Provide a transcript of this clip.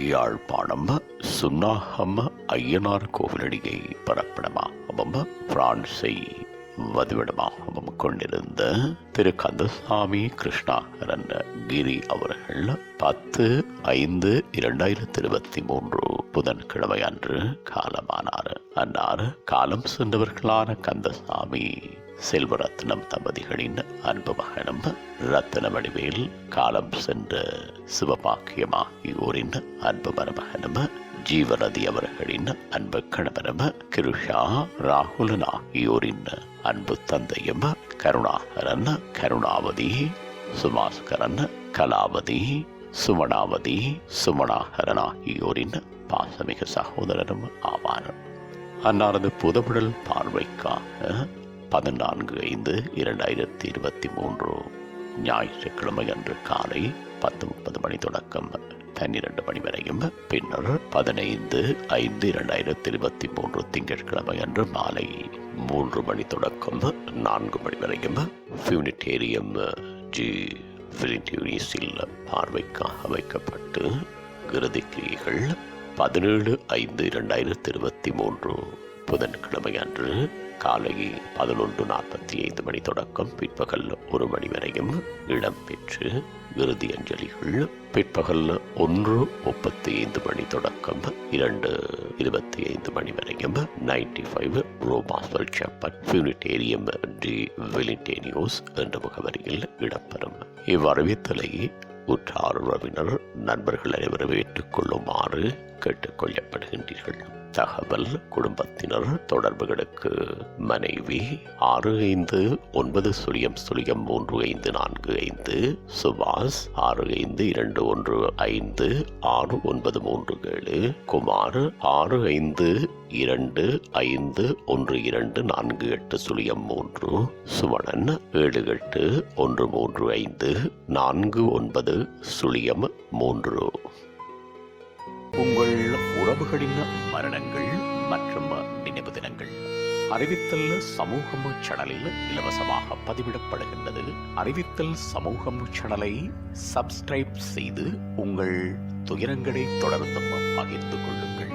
யாழ்ப்பாணம் சுன்னாகம் ஐயனார் கோவிலடியை பரப்பிடமாகவும் பிரான்சை வதிவிடமாகவும் கொண்டிருந்த திரு கந்தசாமி கிருஷ்ணாகரன் கிரி அவர்கள் 10/5/2023 புதன்கிழமை அன்று காலமானார். அன்னார் காலம் சென்றவர்களான கந்தசாமி செல்வரத்னம் தம்பதிகளின் அன்பு மகனும் ரத்தன வடிவேல் காலம் சென்ற சிவபாக்கியமாகியோரின் அன்பு மருமகனும் ஜீவநதி அவர்களின் அன்பு கணவனும் கிருஷா ராகுலன் ஆகியோரின் அன்பு தந்தையும் கருணாகரன் கருணாவதி சுமாஸ்கரன் கலாவதி சுமணாவதி சுமணாகரன் ஆகியோரின் பாசமிகு சகோதரரும் ஆவார். அன்னாரது புதவிடல் பார்வைக்காக 14/5/2023 ஞாயிற்றுக்கிழமை அன்று காலை 10:30 மணி தொடக்கம் 12 மணி வரையும், பின்னர் 15/5/2023 திங்கட்கிழமை அன்று மாலை 3 மணி தொடக்கம் 4 மணி வரையும் ஃபியூனிடேரியம் டி விலிட்டேனியூஸில் பார்வைக்காக வைக்கப்பட்டு இறுதி கிரியைகள் 17/5/2023 புதன்கிழமை அன்று காலை 11:45 மணி தொடக்கம் பிற்பகல் 1 மணி வரையும் இடம்பெற்று இறுதி அஞ்சலிகள் பிற்பகல் 1:35 மணி தொடக்கம் 2:25 மணி வரையும் 95 ரோமாஸ்வெல் சேப்பல் ஃபியூனிடேரியம் டி விலிட்டேனியூஸ் என்ற முகவரியில் இடம்பெறும். இவ்வறிவித்தலை உற்றார் உறவினர் நண்பர்கள் அனைவரும் ஏற்றுக்கொள்ளுமாறு கேட்டுக்கொள்ளப்படுகின்றீர்கள். தகவல் குடும்பத்தினர் தொடர்புகளுக்கு மனைவி 65900354 சுபாஷ் 65215693 குமார் 65251248 சுவணன் 78135490 உங்கள் உறவுகளின் மரணங்கள் மற்றும் நினைவு தினங்கள் அறிவித்தல் சமூகம் சேனலில் இலவசமாக பதிவிடப்படுகின்றது. அறிவித்தல் சமூகம் சேனலை சப்ஸ்கிரைப் செய்து உங்கள் துயரங்களை தொடர்ந்தும் பகிர்ந்து கொள்ளுங்கள்.